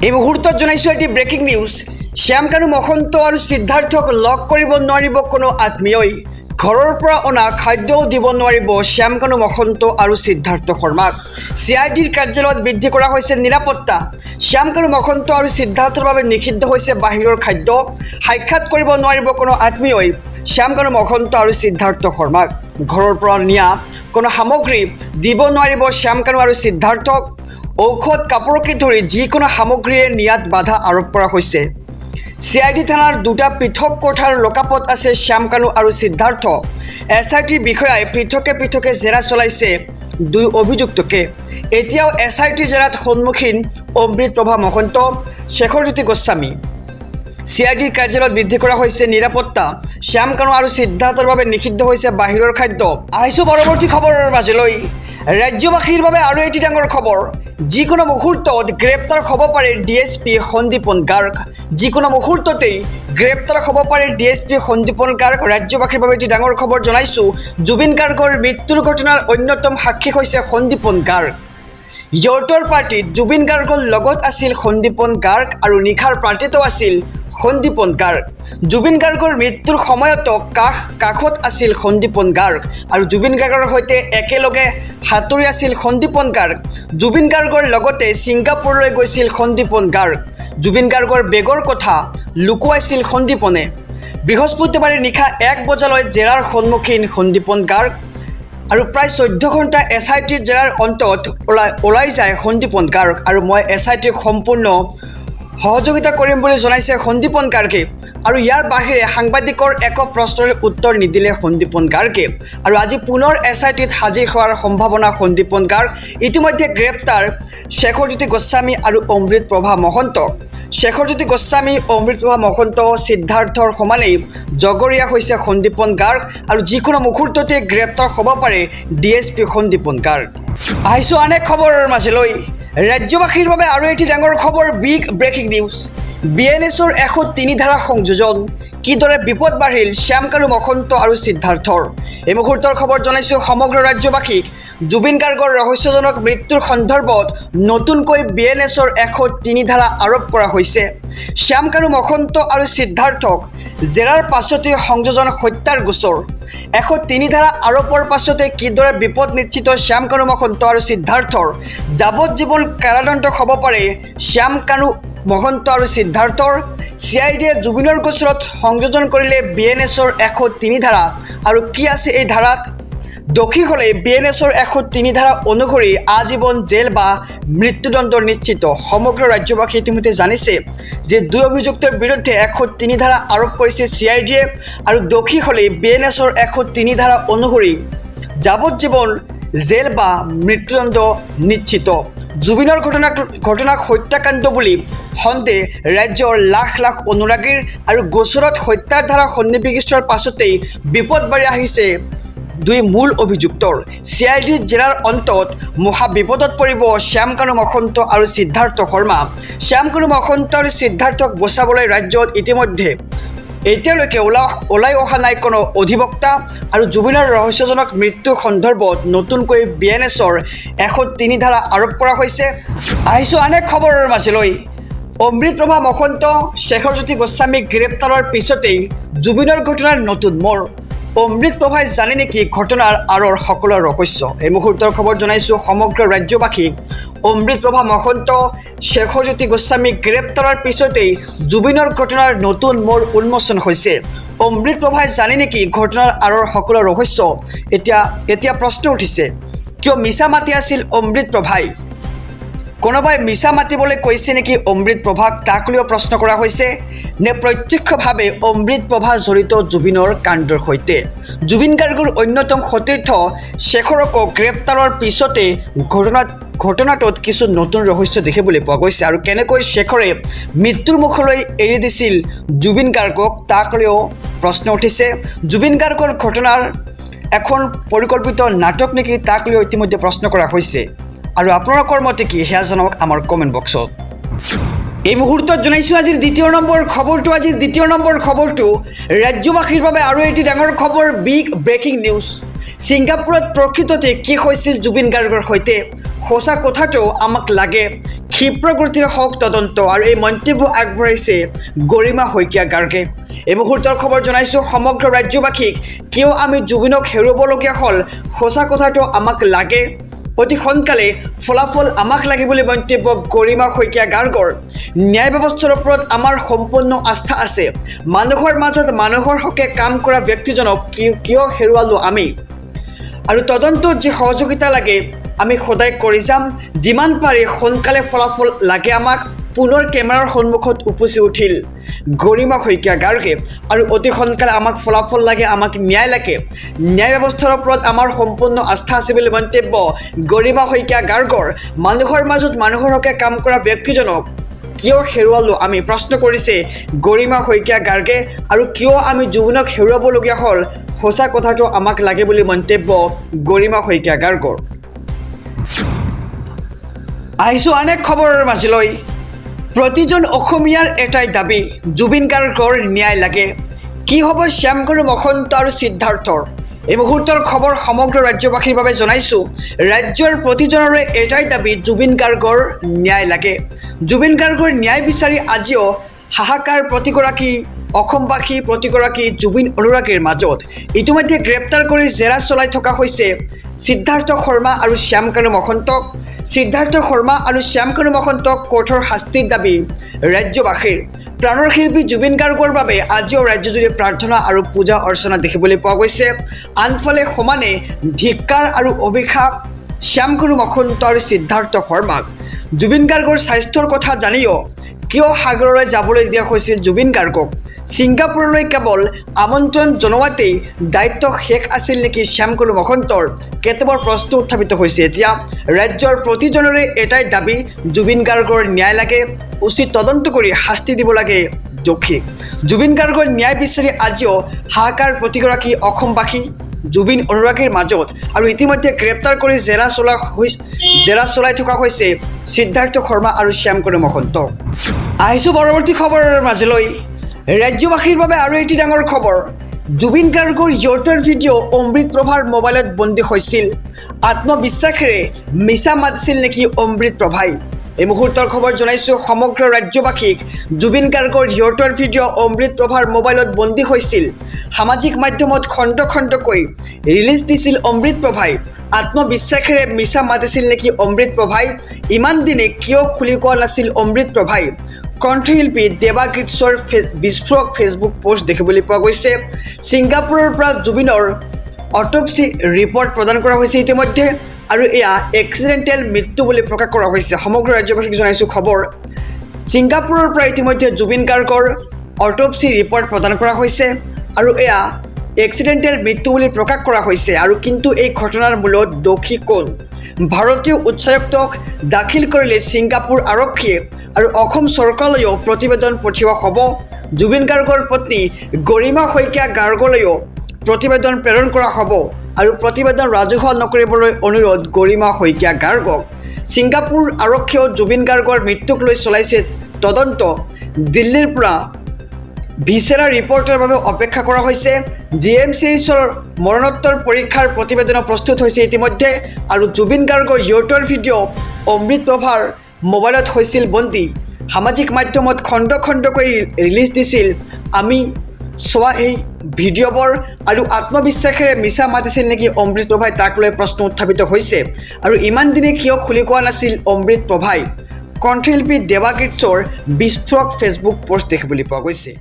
এই মুহূৰ্তত জনাইছোঁ এটি ব্ৰেকিং নিউজ। শ্যাম কানু মহন্ত আৰু সিদ্ধাৰ্থক লগ কৰিব নোৱাৰিব কোনো আত্মীয়ই। ঘৰৰ পৰা অনা খাদ্যও দিব নোৱাৰিব শ্যাম কানু মহন্ত আৰু সিদ্ধাৰ্থ শৰ্মাক। CIDৰ কাৰ্যালয়ত বৃদ্ধি কৰা হৈছে নিৰাপত্তা। শ্যাম কানু মহন্ত আৰু সিদ্ধাৰ্থৰ বাবে নিষিদ্ধ হৈছে বাহিৰৰ খাদ্য। সাক্ষাৎ কৰিব নোৱাৰিব কোনো আত্মীয়ই শ্যাম কানু মহন্ত আৰু সিদ্ধাৰ্থ শৰ্মাক। ঘৰৰ পৰা নিয়া কোনো সামগ্ৰী দিব নোৱাৰিব শ্যাম কানু আৰু সিদ্ধাৰ্থক। ঔষধ কাপোৰকে ধৰি যিকোনো সামগ্ৰীয়ে নিয়াত বাধা আৰোপ কৰা হৈছে। CID থানাৰ দুটা পৃথক কোঠাৰ লকাপত আছে শ্যাম কানু আৰু সিদ্ধাৰ্থ। SITৰ বিষয়াই পৃথকে জেৰা চলাইছে দুই অভিযুক্তকে। এতিয়াও SITৰ জেৰাত সন্মুখীন অমৃতপ্ৰভা মহন্ত, শেখৰজ্যোতি গোস্বামী। CIDৰ কাৰ্যালয়ত বৃদ্ধি কৰা হৈছে নিৰাপত্তা। শ্যাম কানু আৰু সিদ্ধাৰ্থৰ বাবে নিষিদ্ধ হৈছে বাহিৰৰ খাদ্য। আহিছোঁ পৰৱৰ্তী খবৰৰ মাজলৈ। ৰাজ্যবাসীৰ বাবে আৰু এটি ডাঙৰ খবৰ। যিকোনো মুহূৰ্তত গ্ৰেপ্তাৰ হ'ব পাৰে DSP সন্দীপন গাৰ্গ। যিকোনো মুহূৰ্ততেই গ্ৰেপ্তাৰ হ'ব পাৰে DSP সন্দীপন গাৰ্গ। ৰাজ্যবাসীৰ বাবে এটি ডাঙৰ খবৰ জনাইছোঁ। জুবিন গাৰ্গৰ মৃত্যুৰ ঘটনাৰ অন্যতম সাক্ষী হৈছে সন্দীপন গাৰ্গ। ইয়ৰ্টৰ পাৰ্টিত জুবিন গাৰ্গৰ লগত আছিল সন্দীপন গাৰ্গ আৰু নিশাৰ পাৰ্টিতো আছিল সন্দীপন গাৰ্গ। জুবিন গাৰ্গৰ মৃত্যুৰ সময়তো কাষত আছিল সন্দীপন গাৰ্গ আৰু জুবিন গাৰ্গৰ সৈতে একেলগে সাঁতুৰি আছিল সন্দীপন গাৰ্গ। জুবিন গাৰ্গৰ লগতে ছিংগাপুৰলৈ গৈছিল সন্দীপন গাৰ্গ। জুবিন গাৰ্গৰ বেগৰ কথা লুকুৱাইছিল সন্দীপনে। বৃহস্পতিবাৰে নিশা 1 বজালৈ জেৰাৰ সন্মুখীন সন্দীপন গাৰ্গ আৰু প্ৰায় 14 ঘণ্টা SITৰ জেৰাৰ অন্তত ওলাই যায় সন্দীপন গাৰ্গ। আৰু মই SITক সম্পূৰ্ণ সহযোগিতা কৰিম বুলি জনাইছে সন্দীপন গাৰ্গে। আৰু ইয়াৰ বাহিৰে সাংবাদিকৰ একো প্ৰশ্নৰ উত্তৰ নিদিলে সন্দীপন গাৰ্গে। আৰু আজি পুনৰ SITত হাজিৰ হোৱাৰ সম্ভাৱনা সন্দীপন গাৰ্গ। ইতিমধ্যে গ্ৰেপ্তাৰ শেখৰজ্যোতি গোস্বামী আৰু অমৃতপ্ৰভা মহন্তক। শেখৰজ্যোতি গোস্বামী, অমৃতপ্ৰভা মহন্ত, সিদ্ধাৰ্থৰ সমানেই জগৰীয়া হৈছে সন্দীপন গাৰ্গ আৰু যিকোনো মুহূৰ্ততে গ্ৰেপ্তাৰ হ'ব পাৰে DSP সন্দীপন গাৰ্গ। আহিছোঁ আন এক খবৰৰ মাজলৈ। ৰাজ্যবাসীৰ বাবে আৰু এটি ডাঙৰ খবৰ, বিগ ব্ৰেকিং নিউজ। BNSৰ 103 ধাৰা সংযোজন, কিদৰে বিপদ বাঢ়িল শ্যাম কানু মহন্ত আৰু সিদ্ধাৰ্থৰ। এই মুহূৰ্তৰ খবৰ জনাইছোঁ সমগ্ৰ ৰাজ্যবাসীক। জুবিন গাৰ্গৰ ৰহস্যজনক মৃত্যুৰ সন্দৰ্ভত নতুনকৈ BNSৰ 103 ধাৰা আৰোপ কৰা হৈছে। শ্যাম কানু মহন্ত আৰু সিদ্ধাৰ্থক জেৰাৰ পাছতে সংযোজন হত্যাৰ গোচৰ। 103 ধাৰা আৰোপৰ পাছতে কিদৰে বিপদ নিশ্চিত শ্যাম কানু মহন্ত আৰু সিদ্ধাৰ্থৰ। যাৱজ্জীৱন কাৰাদণ্ড হ'ব পাৰে শ্যাম কানু মহন্ত আৰু সিদ্ধাৰ্থৰ। CIDয়ে জুবিনৰ গোচৰত সংযোজন কৰিলে BNSৰ 103 ধাৰা। আৰু কি আছে এই ধাৰাত? দোষী হ'লে BNSৰ 103 ধাৰা অনুসৰি আজীৱন জেল বা মৃত্যুদণ্ড নিশ্চিত। সমগ্ৰ ৰাজ্যবাসী ইতিমধ্যে জানিছে যে দুই অভিযুক্তৰ বিৰুদ্ধে 103 ধাৰা আৰোপ কৰিছে CIDয়ে আৰু দোষী হ'লে BNSৰ 103 ধাৰা অনুসৰি যাৱজ্জীৱন জেল বা মৃত্যুদণ্ড নিশ্চিত। জুবিনৰ ঘটনাক হত্যাকাণ্ড বুলি সন্দেহ ৰাজ্যৰ লাখ লাখ অনুৰাগীৰ আৰু গোচৰত হত্যাৰ ধাৰা সন্নিৱিষ্টৰ পাছতেই বিপদ বাঢ়ি আহিছে দুই মূল অভিযুক্তৰ। CIDৰ জেৰাৰ অন্তত মহা বিপদত পৰিব শ্যাম কানু মহন্ত আৰু সিদ্ধাৰ্থ শৰ্মা। শ্যাম কানু মহন্ত আৰু সিদ্ধাৰ্থক বচাবলৈ ৰাজ্যত ইতিমধ্যে এতিয়ালৈকে ওলাই অহা নাই কোনো অধিবক্তা। আৰু জুবিনৰ ৰহস্যজনক মৃত্যু সন্দৰ্ভত নতুনকৈ BNSৰ 103 ধাৰা আৰোপ কৰা হৈছে। আহিছোঁ আন এক খবৰৰ মাজলৈ। অমৃতপ্ৰভা মহন্ত, শেখৰজ্যোতি গোস্বামীক গ্ৰেপ্তাৰৰ পিছতেই জুবিনৰ ঘটনাৰ নতুন মোৰ। অমৃতপ্ৰভাই জানে নেকি ঘটনাৰ আঁৰৰ সকলো ৰহস্য? এই মুহূৰ্তৰ খবৰ জনাইছোঁ সমগ্ৰ ৰাজ্যবাসীক। অমৃতপ্ৰভা মহন্ত, শেখৰজ্যোতি গোস্বামীক গ্ৰেপ্তাৰৰ পিছতেই জুবিনৰ ঘটনাৰ নতুন মোৰ উন্মোচন হৈছে। অমৃতপ্ৰভাই জানে নেকি ঘটনাৰ আঁৰৰ সকলো ৰহস্য? এতিয়া প্ৰশ্ন উঠিছে, কিয় মিছা মাতি আছিল অমৃতপ্ৰভাই? কোনোবাই মিছা মাতিবলৈ কৈছে নেকি অমৃতপ্ৰভাক? তাক লৈও প্ৰশ্ন কৰা হৈছে। নে প্ৰত্যক্ষভাৱে অমৃতপ্ৰভা জড়িত জুবিনৰ কাণ্ডৰ সৈতে? জুবিন গাৰ্গৰ অন্যতম সতীৰ্থ শেখৰকো গ্ৰেপ্তাৰৰ পিছতে ঘটনাটোত কিছু নতুন ৰহস্য দেখিবলৈ পোৱা গৈছে। আৰু কেনেকৈ শেখৰে মৃত্যুৰ মুখলৈ এৰি দিছিল জুবিন গাৰ্গক, তাক লৈও প্ৰশ্ন উঠিছে। জুবিন গাৰ্গৰ ঘটনাৰ এখন পৰিকল্পিত নাটক নেকি, তাক লৈ ইতিমধ্যে প্ৰশ্ন কৰা হৈছে। আৰু আপোনালোকৰ মতে কি সেয়া জনাওক আমাৰ কমেণ্ট বক্সত। এই মুহূৰ্তত জনাইছোঁ আজিৰ দ্বিতীয় নম্বৰ খবৰটো ৰাজ্যবাসীৰ বাবে আৰু এটি ডাঙৰ খবৰ, বিগ ব্ৰেকিং নিউজ। ছিংগাপুৰত প্ৰকৃততে কি হৈছিল জুবিন গাৰ্গৰ সৈতে? সঁচা কথাটো আমাক লাগে। ক্ষিপ্ৰগতিৰে হওক তদন্ত আৰু এই মন্তব্য আগবঢ়াইছে গৰিমা শইকীয়া গাৰ্গে। এই মুহূৰ্তৰ খবৰ জনাইছোঁ সমগ্ৰ ৰাজ্যবাসীক, কিয় আমি জুবিনক হেৰুৱাবলগীয়া হ'ল, সঁচা কথাটো আমাক লাগে, অতি সোনকালে ফলাফল আমাক লাগে বুলি মন্তব্য গৰিমা শইকীয়া গাৰ্গৰ। ন্যায় ব্যৱস্থাৰ ওপৰত আমাৰ সম্পূৰ্ণ আস্থা আছে। মানুহৰ মাজত মানুহৰ হকে কাম কৰা ব্যক্তিজনক কিয় হেৰুৱালোঁ আমি, আৰু তদন্তত যি সহযোগিতা লাগে আমি সদায় কৰি যাম। যিমান পাৰি সোনকালে ফলাফল লাগে আমাক, পুনৰ কেমেৰাৰ সন্মুখত উপচি উঠিল গৰিমা শইকীয়া গাৰ্গে। আৰু অতি সোনকালে আমাক ফলাফল লাগে, আমাক ন্যায় লাগে। ন্যায় ব্যৱস্থাৰ ওপৰত আমাৰ সম্পূৰ্ণ আস্থা আছে বুলি মন্তব্য গৰিমা শইকীয়া গাৰ্গৰ। মানুহৰ মাজত মানুহৰ হকে কাম কৰা ব্যক্তিজনক কিয় হেৰুৱালোঁ আমি, প্ৰশ্ন কৰিছে গৰিমা শইকীয়া গাৰ্গে। আৰু কিয় আমি জুবিনক হেৰুৱাবলগীয়া হ'ল, সঁচা কথাটো আমাক লাগে বুলি মন্তব্য গৰিমা শইকীয়া গাৰ্গৰ। আহিছোঁ আন এক খবৰৰ মাজলৈ। প্ৰতিজন অসমীয়াৰ এটাই দাবী, জুবিন গাৰ্গৰ ন্যায় লাগে। কি হ'ব শ্যামকানু মহন্ত আৰু সিদ্ধাৰ্থৰ? এই মুহূৰ্তৰ খবৰ সমগ্ৰ ৰাজ্যবাসীৰ বাবে জনাইছোঁ। ৰাজ্যৰ প্ৰতিজনৰে এটাই দাবী, জুবিন গাৰ্গৰ ন্যায় লাগে। জুবিন গাৰ্গৰ ন্যায় বিচাৰি আজিও হাহাকাৰ প্ৰতিগৰাকী অসমবাসী, প্ৰতিগৰাকী জুবিন অনুৰাগীৰ মাজত। ইতিমধ্যে গ্ৰেপ্তাৰ কৰি জেৰা চলাই থকা হৈছে সিদ্ধাৰ্থ শৰ্মা আৰু শ্যামকানু মহন্তক। সিদ্ধাৰ্থ শৰ্মা আৰু শ্যামকানু মহন্তক কঠোৰ শাস্তিৰ দাবী ৰাজ্যবাসীৰ। প্ৰাণৰ শিল্পী জুবিন গাৰ্গৰ বাবে আজিও ৰাজ্যজুৰি প্ৰাৰ্থনা আৰু পূজা অৰ্চনা দেখিবলৈ পোৱা গৈছে। আনফালে সমানে ধিক্কাৰ আৰু অভিশাপ শ্যামকানু মহন্ত আৰু সিদ্ধাৰ্থ শৰ্মাক। জুবিন গাৰ্গৰ স্বাস্থ্যৰ কথা জানিও কিয় সাগৰলৈ যাবলৈ দিয়া হৈছিল জুবিন গাৰ্গক? ছিংগাপুৰলৈ কেৱল আমন্ত্ৰণ জনোৱাতেই দায়িত্ব শেষ আছিল নেকি শ্যামকানু মহন্তৰ? কেতবোৰ প্ৰশ্ন উত্থাপিত হৈছে। এতিয়া ৰাজ্যৰ প্ৰতিজনৰে এটাই দাবী, জুবিন গাৰ্গৰ ন্যায় লাগে, উচিত তদন্ত কৰি শাস্তি দিব লাগে দোষীক। জুবিন গাৰ্গৰ ন্যায় বিচাৰি আজিও হাহাকাৰ প্ৰতিগৰাকী অসমবাসী, জুবিন অনুৰাগীৰ মাজত। আৰু ইতিমধ্যে গ্ৰেপ্তাৰ কৰি জেৰা চলাই থকা হৈছে সিদ্ধাৰ্থ শৰ্মা আৰু শ্যামকানু মহন্ত। আহিছোঁ পৰৱৰ্তী খবৰৰ মাজলৈ। ৰাজ্যবাসীৰ বাবে আৰু এটি ডাঙৰ খবৰ। জুবিন গাৰ্গৰ ইয়টৰ ভিডিঅ' অমৃত প্ৰভাৰ মোবাইলত বন্দী হৈছিল। আত্মবিশ্বাসেৰে মিছা মাতিছিল নেকি অমৃত প্ৰভাই? এই মুহূৰ্তৰ খবৰ জনাইছোঁ সমগ্ৰ ৰাজ্যবাসীক। জুবিন গাৰ্গৰ ইয়টৰ ভিডিঅ' অমৃত প্ৰভাৰ মোবাইলত বন্দী হৈছিল। সামাজিক মাধ্যমত খণ্ড খণ্ডকৈ ৰিলিজ দিছিল অমৃত প্ৰভাই। আত্মবিশ্বাসেৰে মিছা মাতিছিল নেকি অমৃত প্ৰভাই? ইমান দিনে কিয় খুলি কোৱা নাছিল অমৃত প্ৰভাই? কণ্ঠশিল্পী দেৱা গীতছৰ বিস্ফোৰক ফেচবুক পোষ্ট দেখিবলৈ পোৱা গৈছে। ছিংগাপুৰৰ পৰা জুবিনৰ অট'পচি ৰিপৰ্ট প্ৰদান কৰা হৈছে ইতিমধ্যে, আৰু এয়া এক্সিডেণ্টেল মৃত্যু বুলি প্ৰকাশ কৰা হৈছে। সমগ্ৰ ৰাজ্যবাসীক জনাইছোঁ খবৰ। ছিংগাপুৰৰ পৰা ইতিমধ্যে জুবিন গাৰ্গৰ অট'পচি ৰিপৰ্ট প্ৰদান কৰা হৈছে, আৰু এয়া এক্সিডেণ্টেল মৃত্যু বুলি প্ৰকাশ কৰা হৈছে। আৰু কিন্তু এই ঘটনাৰ মূলত দোষী কোন? ভাৰতীয় উচ্চায়ুক্তক দাখিল কৰিলে ছিংগাপুৰ আৰক্ষীয়ে, আৰু অসম চৰকাৰলৈও প্ৰতিবেদন পঠিওৱা হ'ব। জুবিন গাৰ্গৰ পত্নী গৰিমা শইকীয়া গাৰ্গলৈও প্ৰতিবেদন প্ৰেৰণ কৰা হ'ব, আৰু প্ৰতিবেদন ৰাজহুৱা নকৰিবলৈ অনুৰোধ গৰিমা শইকীয়া গাৰ্গক। ছিংগাপুৰ আৰক্ষীয়েও জুবিন গাৰ্গৰ মৃত্যুক লৈ চলাইছে তদন্ত। দিল্লীৰ পৰা ভিছেৰা ৰিপৰ্টৰ বাবে অপেক্ষা কৰা হৈছে। GMCHৰ মৰণোত্তৰ পৰীক্ষাৰ প্ৰতিবেদন প্ৰস্তুত হৈছে ইতিমধ্যে। আৰু জুবিন গাৰ্গৰ ইয়টৰ ভিডিঅ' অমৃত প্ৰভাৰ মোবাইলত হৈছিল বন্দী। সামাজিক মাধ্যমত খণ্ড খণ্ডকৈ ৰিলিজ দিছিল আমি চোৱা এই ভিডিঅ'বোৰ। আৰু আত্মবিশ্বাসেৰে মিছা মাতিছিল নেকি অমৃত প্ৰভাই, তাক লৈ প্ৰশ্ন উত্থাপিত হৈছে। আৰু ইমান দিনে কিয় খুলি কোৱা নাছিল অমৃত প্ৰভাই? কণ্ঠশিল্পী দেৱা গীতছৰ বিস্ফোৰক ফেচবুক পোষ্ট দেখিবলৈ পোৱা গৈছে।